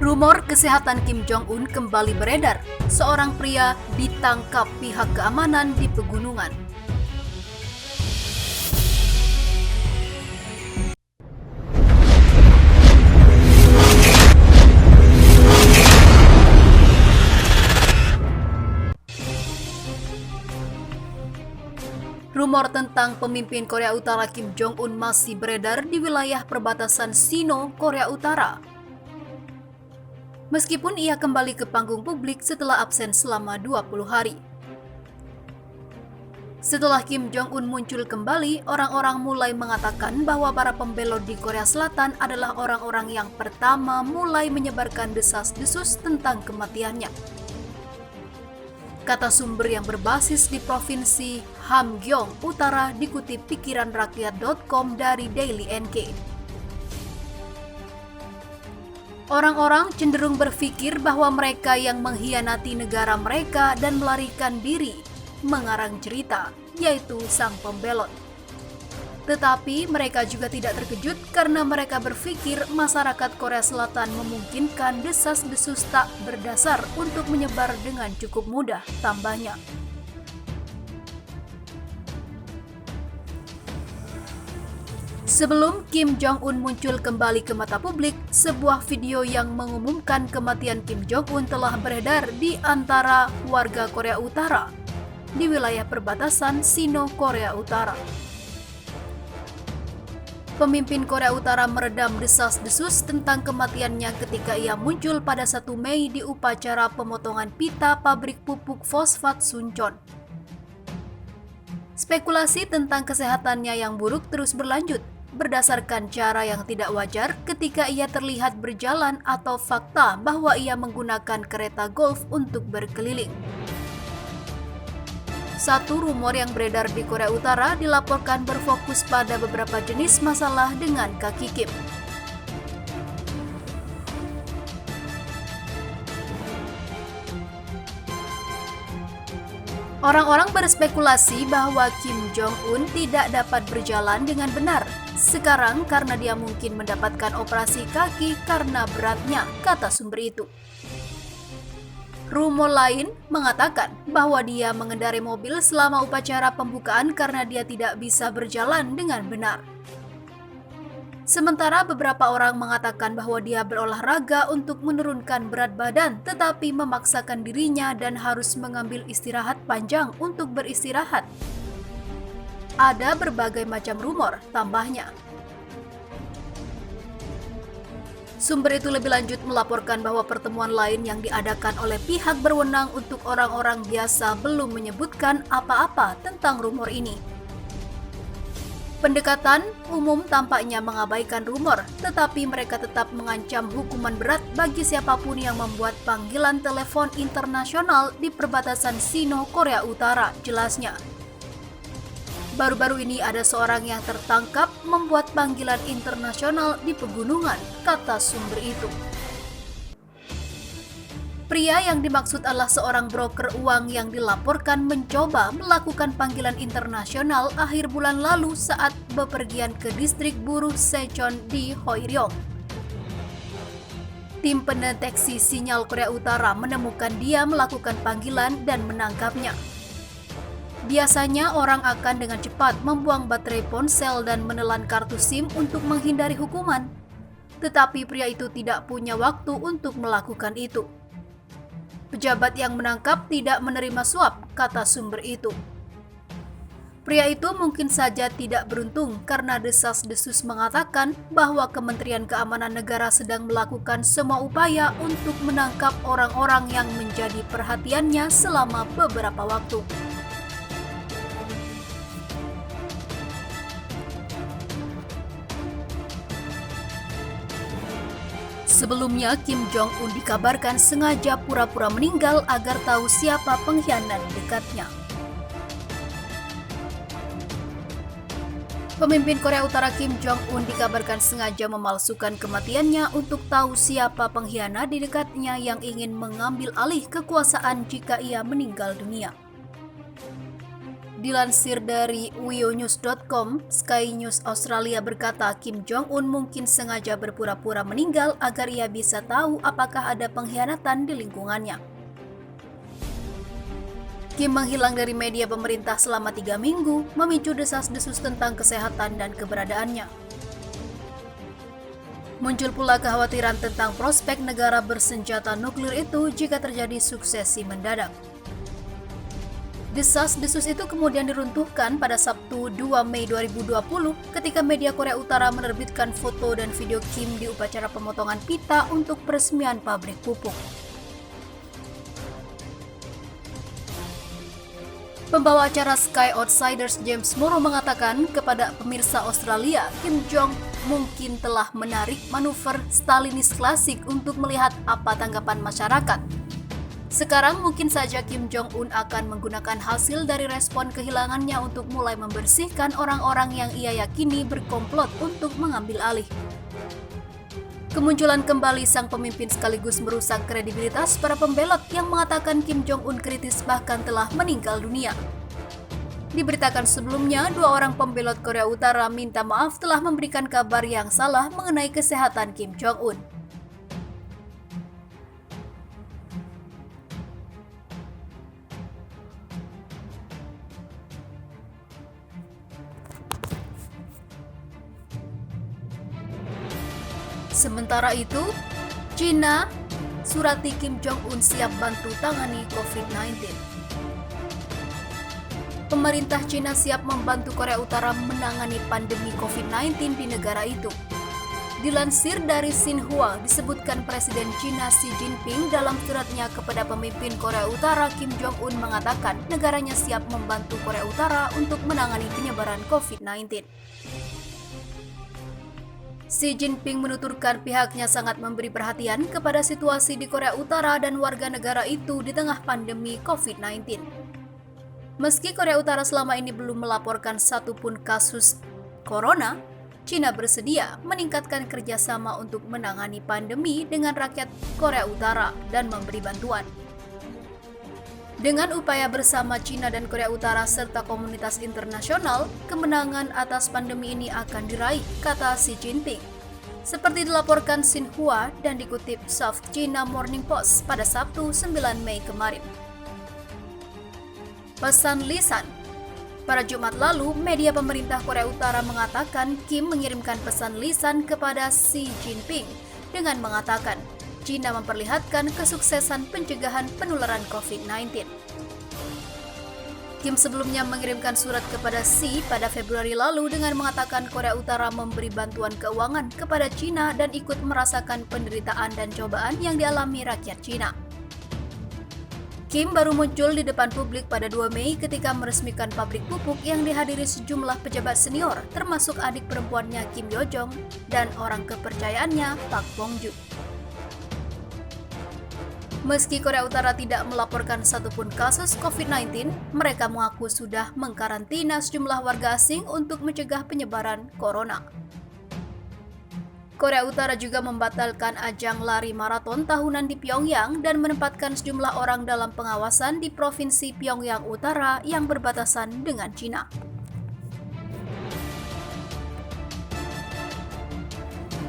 Rumor kesehatan Kim Jong-un kembali beredar. Seorang pria ditangkap pihak keamanan di pegunungan. Rumor tentang pemimpin Korea Utara Kim Jong-un masih beredar di wilayah perbatasan Sino, Korea Utara. Meskipun ia kembali ke panggung publik setelah absen selama 20 hari. Setelah Kim Jong-un muncul kembali, orang-orang mulai mengatakan bahwa para pembelot di Korea Selatan adalah orang-orang yang pertama mulai menyebarkan desas-desus tentang kematiannya. Kata sumber yang berbasis di Provinsi Hamgyong Utara dikutip pikiranrakyat.com dari Daily NK. Orang-orang cenderung berpikir bahwa mereka yang mengkhianati negara mereka dan melarikan diri mengarang cerita, yaitu sang pembelot. Tetapi mereka juga tidak terkejut karena mereka berpikir masyarakat Korea Selatan memungkinkan desas-desus tak berdasar untuk menyebar dengan cukup mudah, tambahnya. Sebelum Kim Jong-un muncul kembali ke mata publik, sebuah video yang mengumumkan kematian Kim Jong-un telah beredar di antara warga Korea Utara di wilayah perbatasan Sino, Korea Utara. Pemimpin Korea Utara meredam desas-desus tentang kematiannya ketika ia muncul pada 1 Mei di upacara pemotongan pita pabrik pupuk fosfat Suncheon. Spekulasi tentang kesehatannya yang buruk terus berlanjut, berdasarkan cara yang tidak wajar ketika ia terlihat berjalan atau fakta bahwa ia menggunakan kereta golf untuk berkeliling. Satu rumor yang beredar di Korea Utara dilaporkan berfokus pada beberapa jenis masalah dengan kaki Kim. Orang-orang berspekulasi bahwa Kim Jong-un tidak dapat berjalan dengan benar sekarang karena dia mungkin mendapatkan operasi kaki karena beratnya, kata sumber itu. Rumor lain mengatakan bahwa dia mengendarai mobil selama upacara pembukaan karena dia tidak bisa berjalan dengan benar. Sementara beberapa orang mengatakan bahwa dia berolahraga untuk menurunkan berat badan tetapi memaksakan dirinya dan harus mengambil istirahat panjang untuk beristirahat. Ada berbagai macam rumor, tambahnya. Sumber itu lebih lanjut melaporkan bahwa pertemuan lain yang diadakan oleh pihak berwenang untuk orang-orang biasa belum menyebutkan apa-apa tentang rumor ini. Pendekatan umum tampaknya mengabaikan rumor, tetapi mereka tetap mengancam hukuman berat bagi siapapun yang membuat panggilan telepon internasional di perbatasan Sino, Korea Utara, jelasnya. Baru-baru ini ada seorang yang tertangkap membuat panggilan internasional di pegunungan, kata sumber itu. Pria yang dimaksud adalah seorang broker uang yang dilaporkan mencoba melakukan panggilan internasional akhir bulan lalu saat bepergian ke distrik buruh Secheon di Hwayong. Tim pendeteksi sinyal Korea Utara menemukan dia melakukan panggilan dan menangkapnya. Biasanya orang akan dengan cepat membuang baterai ponsel dan menelan kartu SIM untuk menghindari hukuman. Tetapi pria itu tidak punya waktu untuk melakukan itu. Pejabat yang menangkap tidak menerima suap, kata sumber itu. Pria itu mungkin saja tidak beruntung karena desas-desus mengatakan bahwa Kementerian Keamanan Negara sedang melakukan semua upaya untuk menangkap orang-orang yang menjadi perhatiannya selama beberapa waktu. Sebelumnya, Kim Jong-un dikabarkan sengaja pura-pura meninggal agar tahu siapa pengkhianat dekatnya. Pemimpin Korea Utara Kim Jong-un dikabarkan sengaja memalsukan kematiannya untuk tahu siapa pengkhianat di dekatnya yang ingin mengambil alih kekuasaan jika ia meninggal dunia. Dilansir dari wionews.com, Sky News Australia berkata Kim Jong-un mungkin sengaja berpura-pura meninggal agar ia bisa tahu apakah ada pengkhianatan di lingkungannya. Kim menghilang dari media pemerintah selama 3 minggu, memicu desas-desus tentang kesehatan dan keberadaannya. Muncul pula kekhawatiran tentang prospek negara bersenjata nuklir itu jika terjadi suksesi mendadak. Desas-desus itu kemudian diruntuhkan pada Sabtu 2 Mei 2020 ketika media Korea Utara menerbitkan foto dan video Kim di upacara pemotongan pita untuk peresmian pabrik pupuk. Pembawa acara Sky Outsiders James Morrow mengatakan kepada pemirsa Australia, Kim Jong mungkin telah menarik manuver Stalinis klasik untuk melihat apa tanggapan masyarakat. Sekarang mungkin saja Kim Jong-un akan menggunakan hasil dari respon kehilangannya untuk mulai membersihkan orang-orang yang ia yakini berkomplot untuk mengambil alih. Kemunculan kembali sang pemimpin sekaligus merusak kredibilitas para pembelot yang mengatakan Kim Jong-un kritis bahkan telah meninggal dunia. Diberitakan sebelumnya, 2 orang pembelot Korea Utara minta maaf telah memberikan kabar yang salah mengenai kesehatan Kim Jong-un. Sementara itu, China surati Kim Jong-un siap bantu tangani COVID-19. Pemerintah China siap membantu Korea Utara menangani pandemi COVID-19 di negara itu. Dilansir dari Xinhua, disebutkan Presiden China Xi Jinping dalam suratnya kepada pemimpin Korea Utara Kim Jong-un mengatakan negaranya siap membantu Korea Utara untuk menangani penyebaran COVID-19. Xi Jinping menuturkan pihaknya sangat memberi perhatian kepada situasi di Korea Utara dan warga negara itu di tengah pandemi COVID-19. Meski Korea Utara selama ini belum melaporkan satupun kasus corona, China bersedia meningkatkan kerjasama untuk menangani pandemi dengan rakyat Korea Utara dan memberi bantuan. Dengan upaya bersama China dan Korea Utara serta komunitas internasional, kemenangan atas pandemi ini akan diraih, kata Xi Jinping. Seperti dilaporkan Xinhua dan dikutip South China Morning Post pada Sabtu 9 Mei kemarin. Pesan lisan. Pada Jumat lalu, media pemerintah Korea Utara mengatakan Kim mengirimkan pesan lisan kepada Xi Jinping dengan mengatakan China memperlihatkan kesuksesan pencegahan penularan COVID-19. Kim sebelumnya mengirimkan surat kepada Xi pada Februari lalu dengan mengatakan Korea Utara memberi bantuan keuangan kepada China dan ikut merasakan penderitaan dan cobaan yang dialami rakyat China. Kim baru muncul di depan publik pada 2 Mei ketika meresmikan pabrik pupuk yang dihadiri sejumlah pejabat senior termasuk adik perempuannya Kim Yo Jong dan orang kepercayaannya Park Bong Joon. Meski Korea Utara tidak melaporkan satupun kasus COVID-19, mereka mengaku sudah mengkarantina sejumlah warga asing untuk mencegah penyebaran corona. Korea Utara juga membatalkan ajang lari maraton tahunan di Pyongyang dan menempatkan sejumlah orang dalam pengawasan di Provinsi Pyongyang Utara yang berbatasan dengan China.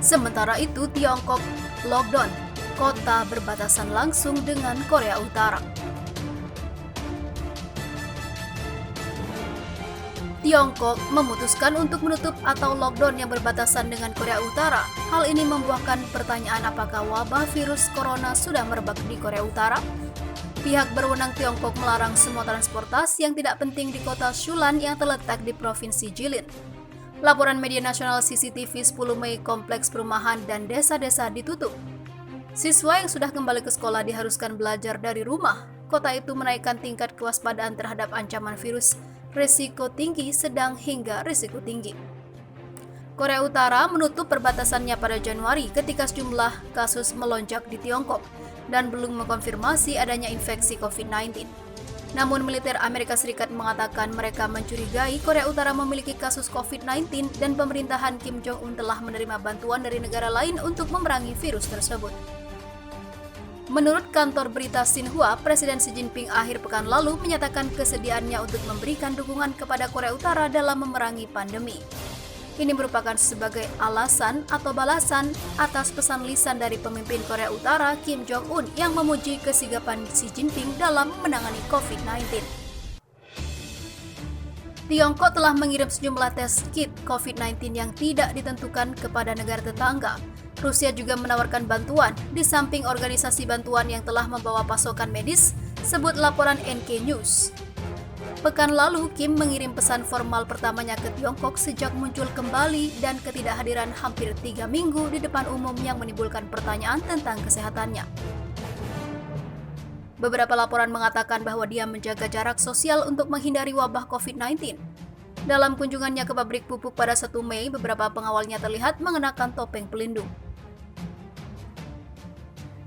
Sementara itu, Tiongkok lockdown kota berbatasan langsung dengan Korea Utara. Tiongkok memutuskan untuk menutup atau lockdown yang berbatasan dengan Korea Utara. Hal ini membuahkan pertanyaan apakah wabah virus corona sudah merebak di Korea Utara? Pihak berwenang Tiongkok melarang semua transportasi yang tidak penting di kota Shulan yang terletak di Provinsi Jilin. Laporan media nasional CCTV 10 Mei kompleks perumahan dan desa-desa ditutup. Siswa yang sudah kembali ke sekolah diharuskan belajar dari rumah. Kota itu menaikkan tingkat kewaspadaan terhadap ancaman virus risiko tinggi, sedang hingga risiko tinggi. Korea Utara menutup perbatasannya pada Januari ketika sejumlah kasus melonjak di Tiongkok dan belum mengkonfirmasi adanya infeksi COVID-19. Namun militer Amerika Serikat mengatakan mereka mencurigai Korea Utara memiliki kasus COVID-19 dan pemerintahan Kim Jong-un telah menerima bantuan dari negara lain untuk memerangi virus tersebut. Menurut kantor berita Xinhua, Presiden Xi Jinping akhir pekan lalu menyatakan kesediaannya untuk memberikan dukungan kepada Korea Utara dalam memerangi pandemi. Ini merupakan sebagai alasan atau balasan atas pesan lisan dari pemimpin Korea Utara Kim Jong-un yang memuji kesigapan Xi Jinping dalam menangani COVID-19. Tiongkok telah mengirim sejumlah tes kit COVID-19 yang tidak ditentukan kepada negara tetangga. Rusia juga menawarkan bantuan, di samping organisasi bantuan yang telah membawa pasokan medis, sebut laporan NK News. Pekan lalu, Kim mengirim pesan formal pertamanya ke Tiongkok sejak muncul kembali dan ketidakhadiran hampir 3 minggu di depan umum yang menimbulkan pertanyaan tentang kesehatannya. Beberapa laporan mengatakan bahwa dia menjaga jarak sosial untuk menghindari wabah COVID-19. Dalam kunjungannya ke pabrik pupuk pada 1 Mei, beberapa pengawalnya terlihat mengenakan topeng pelindung.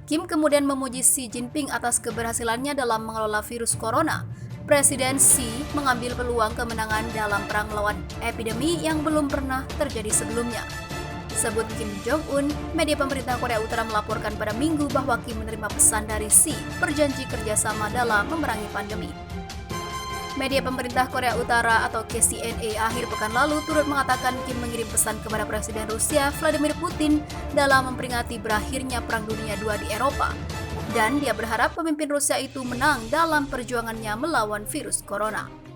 Kim kemudian memuji Xi Jinping atas keberhasilannya dalam mengelola virus corona. Presiden Xi mengambil peluang kemenangan dalam perang melawan epidemi yang belum pernah terjadi sebelumnya. Sebut Kim Jong-un, media pemerintah Korea Utara melaporkan pada Minggu bahwa Kim menerima pesan dari Xi berjanji kerjasama dalam memerangi pandemi. Media pemerintah Korea Utara atau KCNA akhir pekan lalu turut mengatakan Kim mengirim pesan kepada Presiden Rusia Vladimir Putin dalam memperingati berakhirnya Perang Dunia II di Eropa. Dan dia berharap pemimpin Rusia itu menang dalam perjuangannya melawan virus corona.